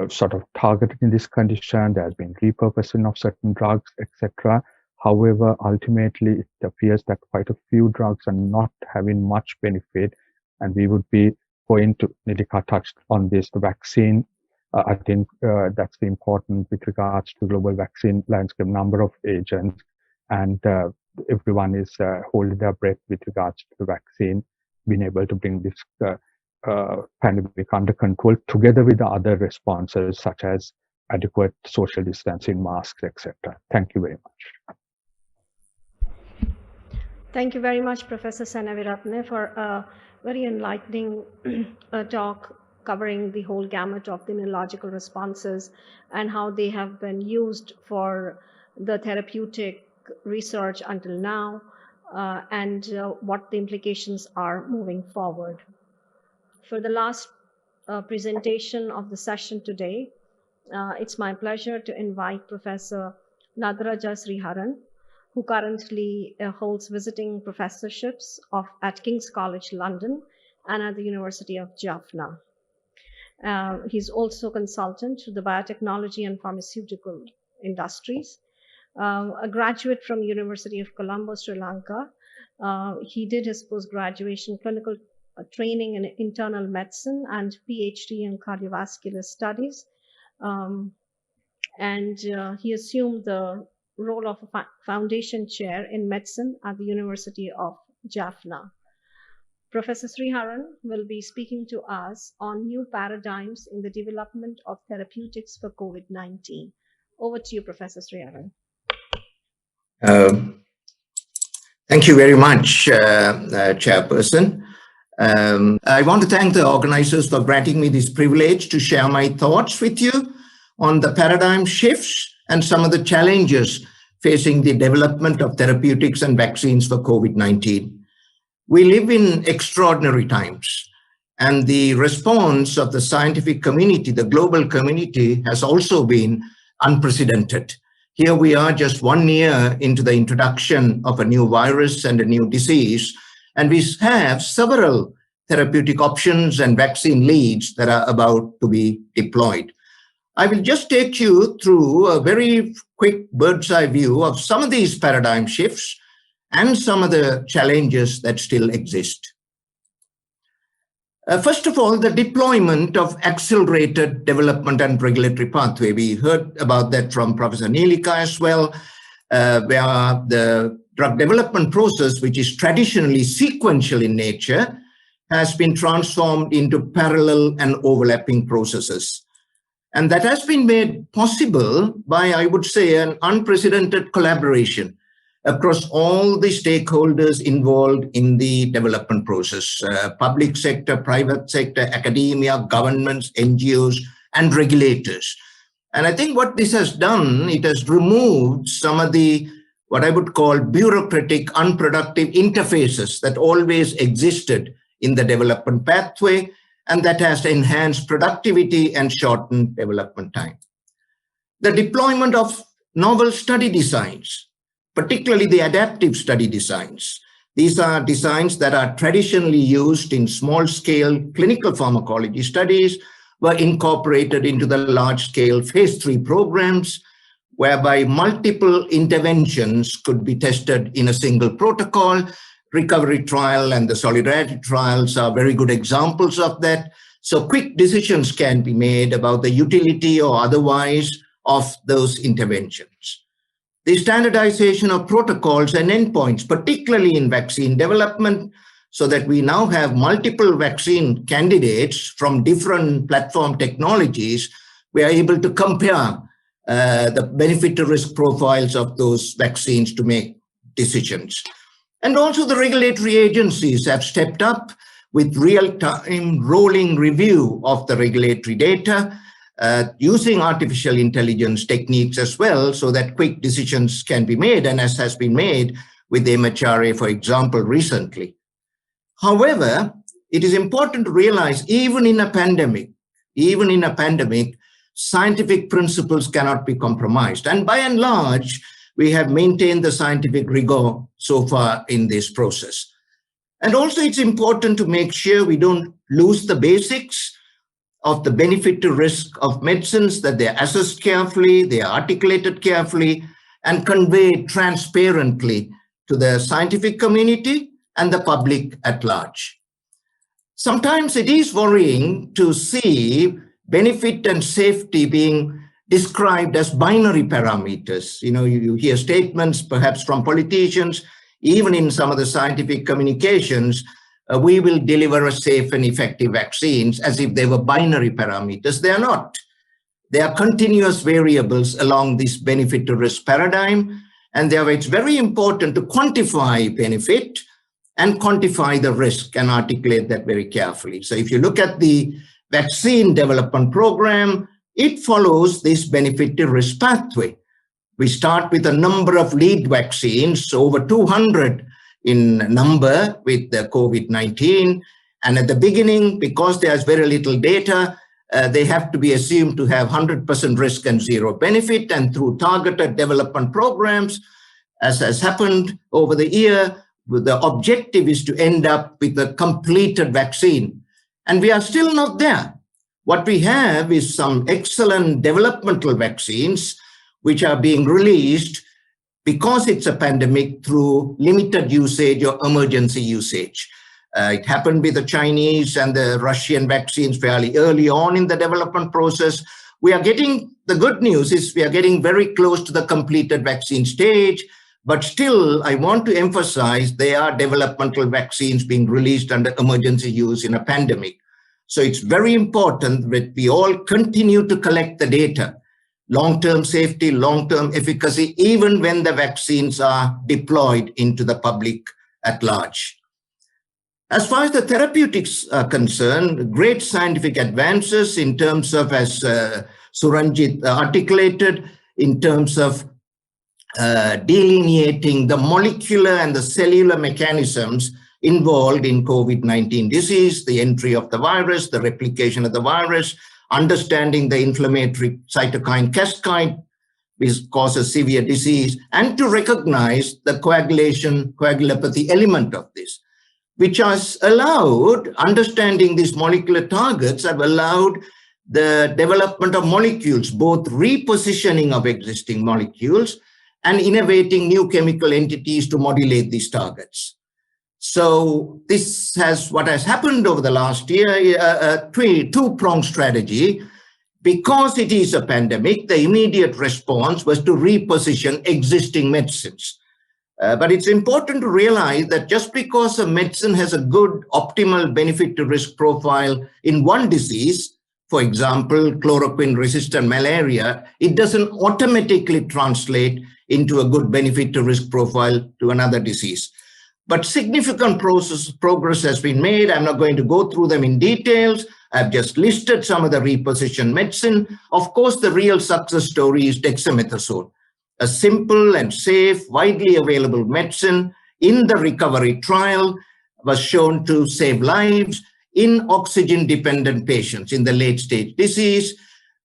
sort of targeted in this condition. There has been repurposing of certain drugs, etc. However, ultimately, it appears that quite a few drugs are not having much benefit, and we would be going to, Neelika touched on this, the vaccine. I think that's the important with regards to global vaccine landscape, number of agents, and everyone is holding their breath with regards to the vaccine, being able to bring this pandemic under control, together with the other responses such as adequate social distancing, masks, etc. Thank you very much. Thank you very much, Professor Seneviratne, for a very enlightening talk covering the whole gamut of the immunological responses and how they have been used for the therapeutic research until now, and what the implications are moving forward. For the last presentation of the session today, it's my pleasure to invite Professor Nadarajah Shreeharan, who currently holds visiting professorships at King's College London and at the University of Jaffna. He's also consultant to the biotechnology and pharmaceutical industries. A graduate from University of Colombo, Sri Lanka. He did his post-graduation clinical training in internal medicine and PhD in cardiovascular studies. And he assumed the role of a foundation chair in medicine at the University of Jaffna. Professor Shreeharan will be speaking to us on new paradigms in the development of therapeutics for COVID-19. Over to you, Professor Shreeharan. Thank you very much, Chairperson. I want to thank the organizers for granting me this privilege to share my thoughts with you on the paradigm shifts and some of the challenges facing the development of therapeutics and vaccines for COVID-19. We live in extraordinary times, and the response of the scientific community, the global community, has also been unprecedented. Here we are just 1 year into the introduction of a new virus and a new disease, and we have several therapeutic options and vaccine leads that are about to be deployed. I will just take you through a very quick bird's eye view of some of these paradigm shifts and some of the challenges that still exist. First of all, the deployment of accelerated development and regulatory pathway. We heard about that from Professor Neelika as well, where the drug development process, which is traditionally sequential in nature, has been transformed into parallel and overlapping processes. And that has been made possible by, I would say, an unprecedented collaboration across all the stakeholders involved in the development process, public sector, private sector, academia, governments, NGOs, and regulators. And I think what this has done, it has removed some of the, what I would call bureaucratic, unproductive interfaces that always existed in the development pathway, and that has enhanced productivity and shortened development time. The deployment of novel study designs, particularly the adaptive study designs. These are designs that are traditionally used in small-scale clinical pharmacology studies, were incorporated into the large-scale phase 3 programs, whereby multiple interventions could be tested in a single protocol. Recovery trial and the Solidarity trials are very good examples of that. So quick decisions can be made about the utility or otherwise of those interventions. The standardization of protocols and endpoints, particularly in vaccine development, so that we now have multiple vaccine candidates from different platform technologies, we are able to compare the benefit to risk profiles of those vaccines to make decisions. And also the regulatory agencies have stepped up with real-time rolling review of the regulatory data, using artificial intelligence techniques as well, so that quick decisions can be made, and as has been made with the MHRA, for example, recently. However, it is important to realize even in a pandemic, scientific principles cannot be compromised. And by and large, we have maintained the scientific rigor so far in this process. And also it's important to make sure we don't lose the basics of the benefit to risk of medicines, that they're assessed carefully, they are articulated carefully, and conveyed transparently to the scientific community and the public at large. Sometimes it is worrying to see benefit and safety being described as binary parameters. You hear statements perhaps from politicians, even in some of the scientific communications, we will deliver a safe and effective vaccines, as if they were binary parameters. They are not. They are continuous variables along this benefit to risk paradigm. And therefore it's very important to quantify benefit and quantify the risk and articulate that very carefully. So if you look at the vaccine development program, it follows this benefit to risk pathway. We start with a number of lead vaccines, over 200 in number with the COVID-19. And at the beginning, because there's very little data, they have to be assumed to have 100% risk and zero benefit. And through targeted development programs, as has happened over the year, the objective is to end up with a completed vaccine. And we are still not there. What we have is some excellent developmental vaccines which are being released because it's a pandemic through limited usage or emergency usage. It happened with the Chinese and the Russian vaccines fairly early on in the development process. The good news is we are getting very close to the completed vaccine stage, but still I want to emphasize they are developmental vaccines being released under emergency use in a pandemic. So it's very important that we all continue to collect the data, long-term safety, long-term efficacy, even when the vaccines are deployed into the public at large. As far as the therapeutics are concerned, great scientific advances in terms of, as Suranjith articulated, in terms of delineating the molecular and the cellular mechanisms involved in COVID-19 disease, the entry of the virus, the replication of the virus, understanding the inflammatory cytokine cascade, which causes severe disease, and to recognize the coagulopathy element of this, which has allowed, understanding these molecular targets have allowed the development of molecules, both repositioning of existing molecules and innovating new chemical entities to modulate these targets. So this has, what has happened over the last year, a two-pronged strategy. Because it is a pandemic, the immediate response was to reposition existing medicines. But it's important to realize that just because a medicine has a good optimal benefit to risk profile in one disease, for example, chloroquine-resistant malaria, it doesn't automatically translate into a good benefit to risk profile to another disease. But significant progress has been made. I'm not going to go through them in details. I've just listed some of the repositioned medicine. Of course, the real success story is dexamethasone, a simple and safe, widely available medicine in the recovery trial was shown to save lives in oxygen-dependent patients in the late-stage disease.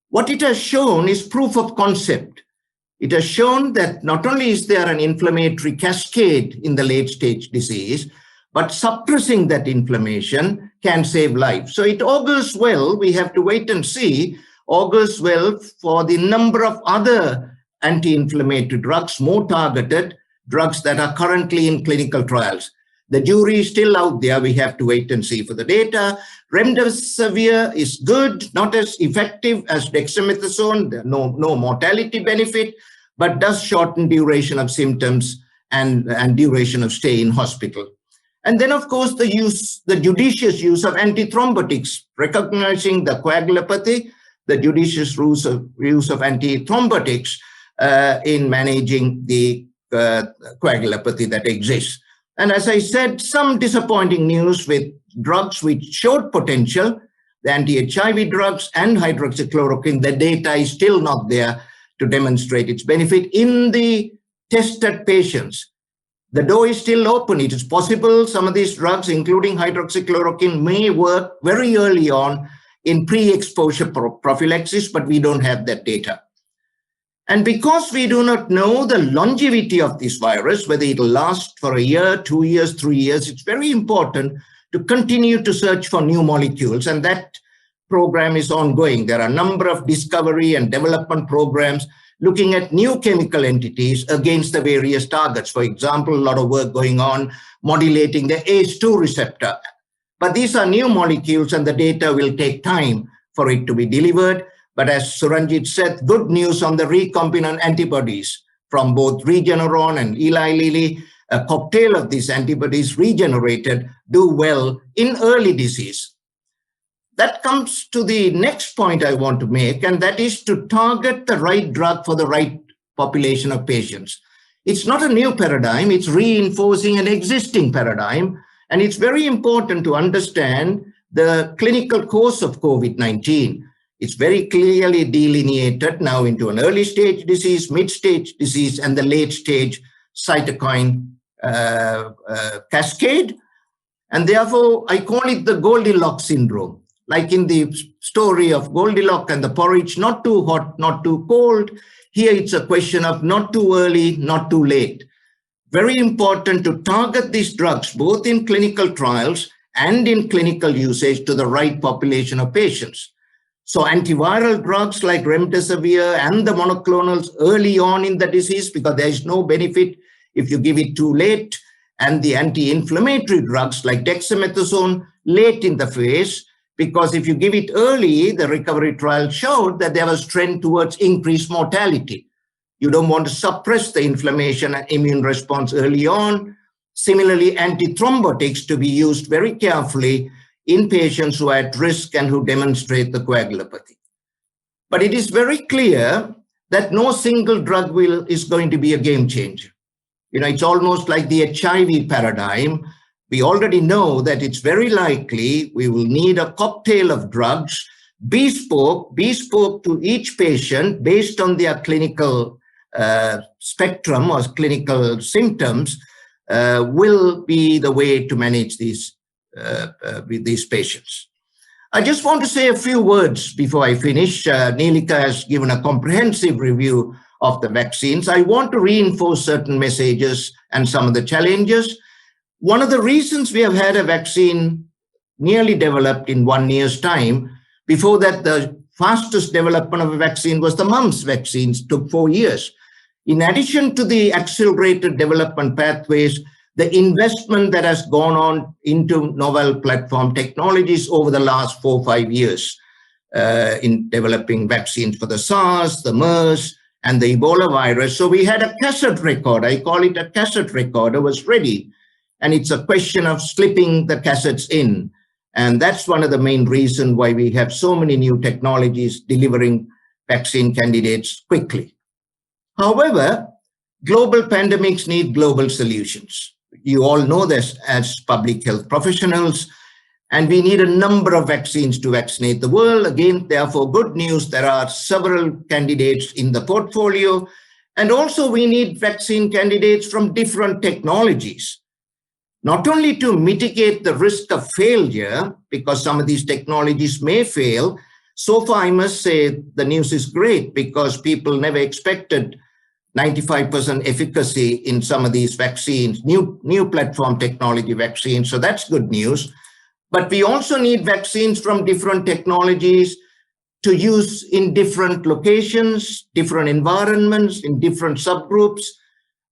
What it has shown is proof of concept. It has shown that not only is there an inflammatory cascade in the late-stage disease, but suppressing that inflammation can save lives. So it augurs well, we have to wait and see, augurs well for the number of other anti-inflammatory drugs, more targeted drugs that are currently in clinical trials. The jury is still out there. We have to wait and see for the data. Remdesivir is good, not as effective as dexamethasone, no mortality benefit, but does shorten duration of symptoms and duration of stay in hospital. And then, of course, the judicious use of antithrombotics, recognizing the coagulopathy, the judicious use of antithrombotics in managing the coagulopathy that exists. And as I said, some disappointing news with drugs which showed potential, the anti-HIV drugs and hydroxychloroquine, the data is still not there to demonstrate its benefit in the tested patients. The door is still open. It is possible some of these drugs, including hydroxychloroquine, may work very early on in pre-exposure prophylaxis, but we don't have that data. And because we do not know the longevity of this virus, whether it will last for a year, 2 years, 3 years, it's very important to continue to search for new molecules. And that program is ongoing. There are a number of discovery and development programs looking at new chemical entities against the various targets. For example, a lot of work going on modulating the ACE2 receptor. But these are new molecules and the data will take time for it to be delivered. But as Suranjith said, good news on the recombinant antibodies from both Regeneron and Eli Lilly. A cocktail of these antibodies regenerated do well in early disease. That comes to the next point I want to make, and that is to target the right drug for the right population of patients. It's not a new paradigm, it's reinforcing an existing paradigm, and it's very important to understand the clinical course of COVID-19. It's very clearly delineated now into an early stage disease, mid-stage disease, and the late stage cytokine cascade. And therefore, I call it the Goldilocks syndrome. Like in the story of Goldilocks and the porridge, not too hot, not too cold. Here it's a question of not too early, not too late. Very important to target these drugs, both in clinical trials and in clinical usage, to the right population of patients. So antiviral drugs like remdesivir and the monoclonals early on in the disease, because there is no benefit if you give it too late, and the anti-inflammatory drugs like dexamethasone late in the phase, because if you give it early, the recovery trial showed that there was trend towards increased mortality. You don't want to suppress the inflammation and immune response early on. Similarly, antithrombotics to be used very carefully in patients who are at risk and who demonstrate the coagulopathy. But it is very clear that no single drug is going to be a game changer. You know, it's almost like the HIV paradigm. we already know that it's very likely we will need a cocktail of drugs, bespoke to each patient based on their clinical spectrum or clinical symptoms, will be the way to manage these with these patients. I just want to say a few words before I finish. Neelika has given a comprehensive review of the vaccines. I want to reinforce certain messages and some of the challenges. One of the reasons we have had a vaccine nearly developed in 1 year's time, before that the fastest development of a vaccine was the mumps vaccines, took 4 years. In addition to the accelerated development pathways, the investment that has gone on into novel platform technologies over the last 4 or 5 years in developing vaccines for the SARS, the MERS, and the Ebola virus. So we had a cassette record. I call it a cassette recorder was ready. And it's a question of slipping the cassettes in. And that's one of the main reasons why we have so many new technologies delivering vaccine candidates quickly. However, global pandemics need global solutions. You all know this as public health professionals, and we need a number of vaccines to vaccinate the world. Again, therefore, good news, there are several candidates in the portfolio. And also we need vaccine candidates from different technologies. Not only to mitigate the risk of failure, because some of these technologies may fail. So far, I must say the news is great because people never expected 95% efficacy in some of these vaccines, new platform technology vaccines. So that's good news. But we also need vaccines from different technologies to use in different locations, different environments, in different subgroups.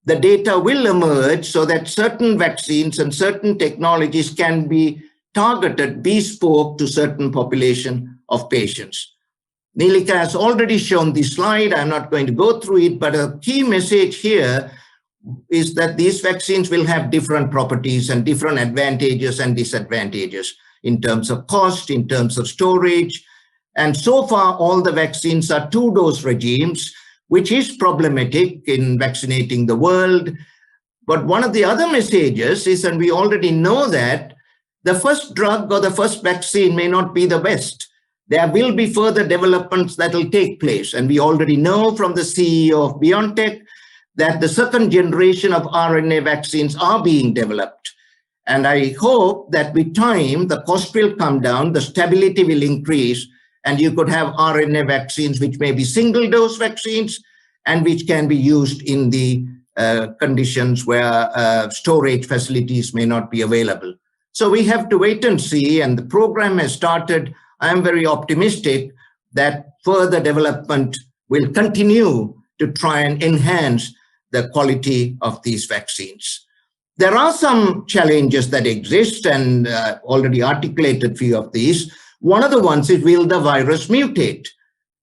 The data will emerge so that certain vaccines and certain technologies can be targeted, bespoke to certain population of patients. Neelika has already shown this slide. I'm not going to go through it, but a key message here is that these vaccines will have different properties and different advantages and disadvantages in terms of cost, in terms of storage. And so far, all the vaccines are 2-dose regimes, which is problematic in vaccinating the world. But one of the other messages is, and we already know that, the first drug or the first vaccine may not be the best. There will be further developments that will take place. And we already know from the CEO of BioNTech that the second generation of RNA vaccines are being developed. And I hope that with time, the cost will come down, the stability will increase, and you could have RNA vaccines, which may be single-dose vaccines, and which can be used in the conditions where storage facilities may not be available. So we have to wait and see, and the program has started. I am very optimistic that further development will continue to try and enhance the quality of these vaccines. There are some challenges that exist, and already articulated a few of these. One of the ones is, will the virus mutate?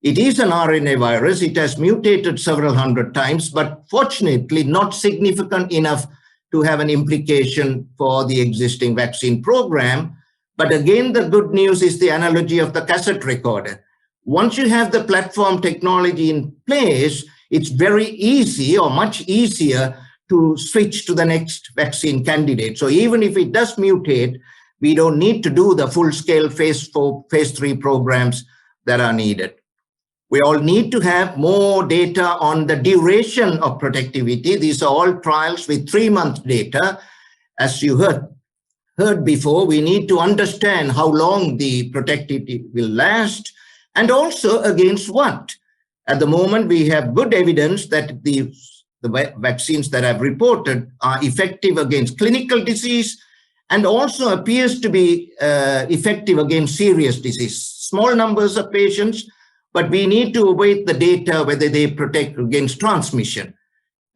It is an RNA virus. It has mutated several hundred times, but fortunately not significant enough to have an implication for the existing vaccine program. But again, the good news is the analogy of the cassette recorder. Once you have the platform technology in place, it's very easy or much easier to switch to the next vaccine candidate. So even if it does mutate, we don't need to do the full-scale phase 4, phase 3 programs that are needed. We all need to have more data on the duration of protectivity. These are all trials with 3-month data. As you heard before, we need to understand how long the protectivity will last and also against what. At the moment, we have good evidence that the vaccines that I've reported are effective against clinical disease and also appears to be effective against serious disease. Small numbers of patients, but we need to await the data whether they protect against transmission.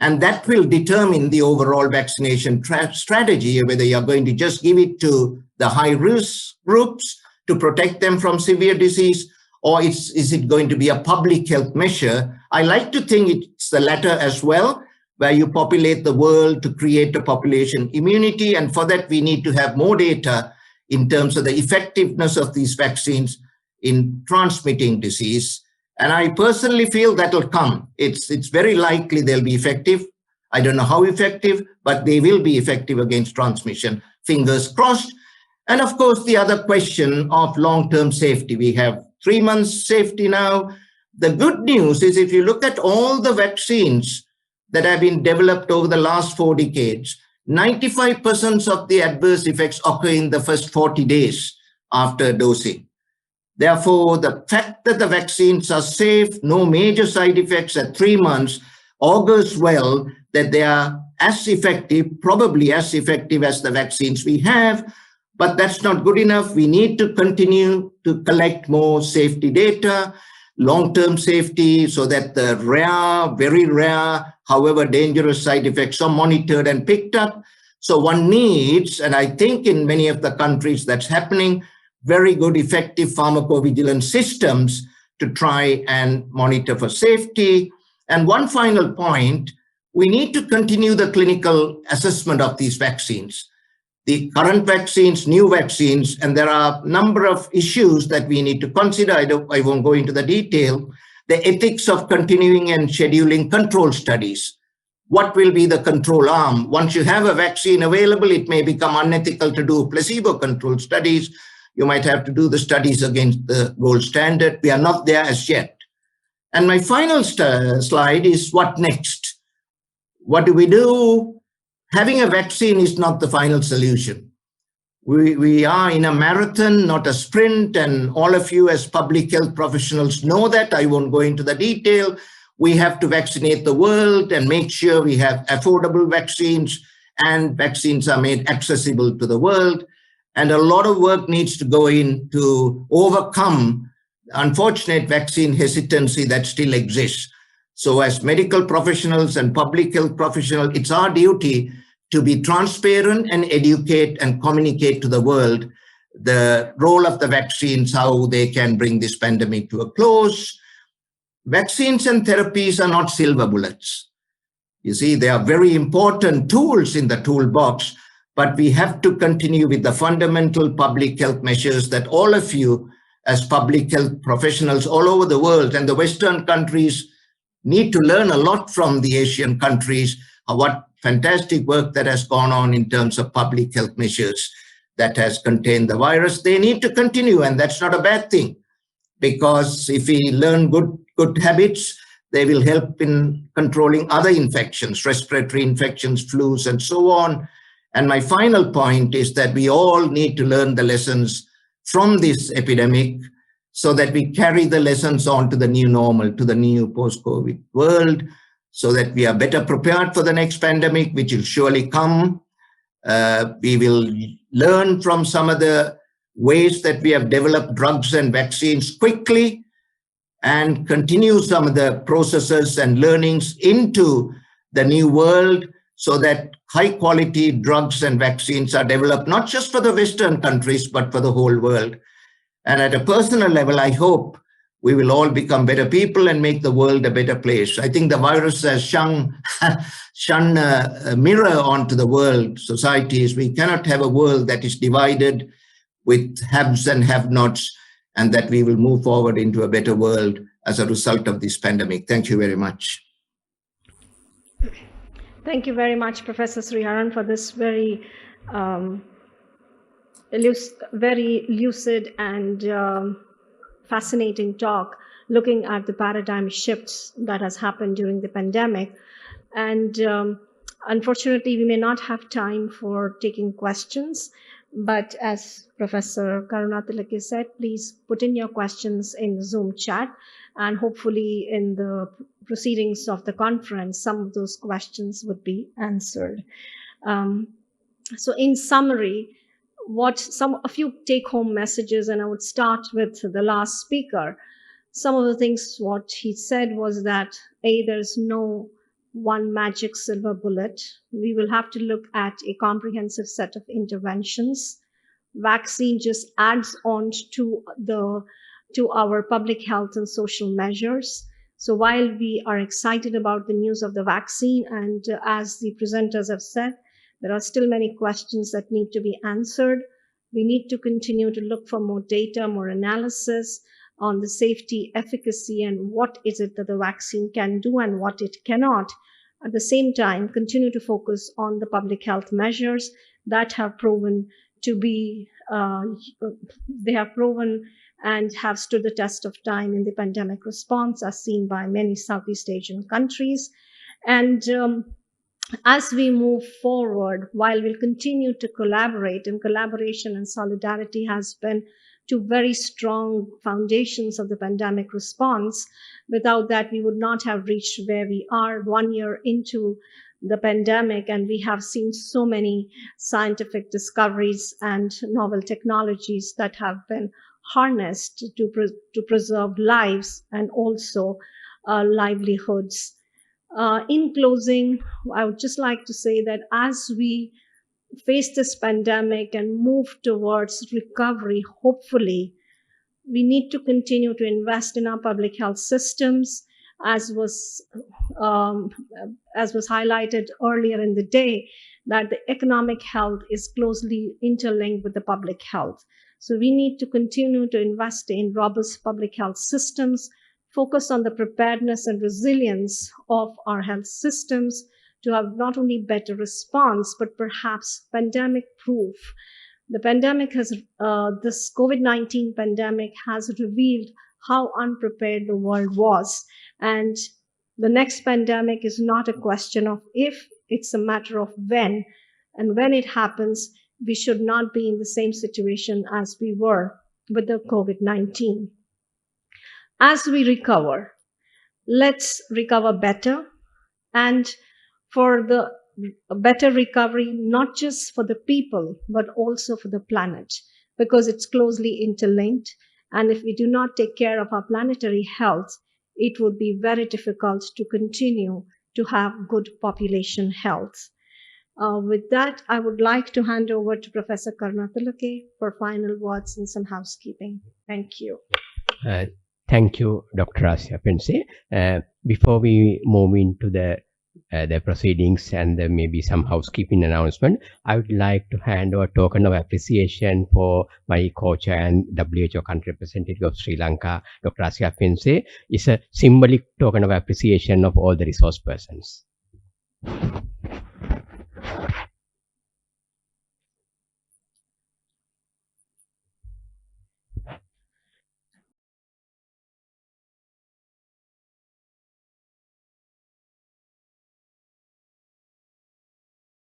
And that will determine the overall vaccination strategy, whether you're going to just give it to the high-risk groups to protect them from severe disease, or is it going to be a public health measure? I like to think it's the latter as well, where you populate the world to create a population immunity. And for that, we need to have more data in terms of the effectiveness of these vaccines in transmitting disease. And I personally feel that will come. It's very likely they'll be effective. I don't know how effective, but they will be effective against transmission. Fingers crossed. And of course, the other question of long-term safety. We have 3 months safety now. The good news is if you look at all the vaccines that have been developed over the last 4 decades, 95% of the adverse effects occur in the first 40 days after dosing. Therefore, the fact that the vaccines are safe, no major side effects at 3 months, augurs well that they are as effective, probably as effective as the vaccines we have, but that's not good enough. We need to continue to collect more safety data, long-term safety, so that the rare, very rare, however dangerous side effects are monitored and picked up. So one needs, and I think in many of the countries that's happening, very good effective pharmacovigilance systems to try and monitor for safety. And one final point, we need to continue the clinical assessment of these vaccines. The current vaccines, new vaccines, and there are a number of issues that we need to consider. I won't go into the detail. The ethics of continuing and scheduling control studies. What will be the control arm? Once you have a vaccine available, it may become unethical to do placebo-controlled studies. You might have to do the studies against the gold standard. We are not there as yet. And my final slide is what next? What do we do? Having a vaccine is not the final solution. We are in a marathon, not a sprint, and all of you as public health professionals know that. I won't go into the detail. We have to vaccinate the world and make sure we have affordable vaccines and vaccines are made accessible to the world. And a lot of work needs to go in to overcome the unfortunate vaccine hesitancy that still exists. So as medical professionals and public health professionals, it's our duty to be transparent and educate and communicate to the world the role of the vaccines, how they can bring this pandemic to a close. Vaccines and therapies are not silver bullets. You see, they are very important tools in the toolbox, but we have to continue with the fundamental public health measures that all of you as public health professionals all over the world and the Western countries need to learn a lot from the Asian countries, what fantastic work that has gone on in terms of public health measures that has contained the virus. They need to continue, and that's not a bad thing, because if we learn good habits, they will help in controlling other infections, respiratory infections, flus, and so on. And my final point is that we all need to learn the lessons from this epidemic so that we carry the lessons on to the new normal, to the new post-COVID world, so that we are better prepared for the next pandemic, which will surely come. We will learn from some of the ways that we have developed drugs and vaccines quickly and continue some of the processes and learnings into the new world so that high quality drugs and vaccines are developed, not just for the Western countries, but for the whole world. And at a personal level, I hope we will all become better people and make the world a better place. I think the virus has shone a mirror onto the world, societies. We cannot have a world that is divided with haves and have-nots, and that we will move forward into a better world as a result of this pandemic. Thank you very much. Thank you very much, Professor Shreeharan, for this very lucid and fascinating talk, looking at the paradigm shifts that has happened during the pandemic. And unfortunately, we may not have time for taking questions, but as Professor Karunatilake said, please put in your questions in the Zoom chat, and hopefully in the proceedings of the conference, some of those questions would be answered. So in summary, a few take-home messages, and I would start with the last speaker. Some of the things what he said was that there's no one magic silver bullet. We will have to look at a comprehensive set of interventions. Vaccine just adds on to our public health and social measures. So while we are excited about the news of the vaccine, and as the presenters have said, there are still many questions that need to be answered. We need to continue to look for more data, more analysis on the safety, efficacy, and what is it that the vaccine can do and what it cannot, At the same time, continue to focus on the public health measures that have proven to be, they have proven and have stood the test of time in the pandemic response, as seen by many Southeast Asian countries. And as we move forward, while we'll continue to collaborate, and collaboration and solidarity has been two very strong foundations of the pandemic response. Without that, we would not have reached where we are 1 year into the pandemic, and we have seen so many scientific discoveries and novel technologies that have been harnessed to preserve lives and also livelihoods. In closing, I would just like to say that as we face this pandemic and move towards recovery, hopefully, we need to continue to invest in our public health systems, as was highlighted earlier in the day, that the economic health is closely interlinked with the public health. So we need to continue to invest in robust public health systems, focus on the preparedness and resilience of our health systems to have not only better response, but perhaps pandemic proof. The pandemic has, this COVID-19 pandemic has revealed how unprepared the world was. And the next pandemic is not a question of if, it's a matter of when. And when it happens, we should not be in the same situation as we were with the COVID-19. As we recover, let's recover better, and for the better recovery, not just for the people, but also for the planet, because it's closely interlinked. And if we do not take care of our planetary health, it would be very difficult to continue to have good population health. With that, I would like to hand over to Professor Karunatilake for final words and some housekeeping. Thank you. Thank you, Dr. Razia Pendse. Before we move into the proceedings and maybe some housekeeping announcement, I would like to hand over a token of appreciation for my co-chair and WHO country representative of Sri Lanka, Dr. Razia Pendse. It's a symbolic token of appreciation of all the resource persons.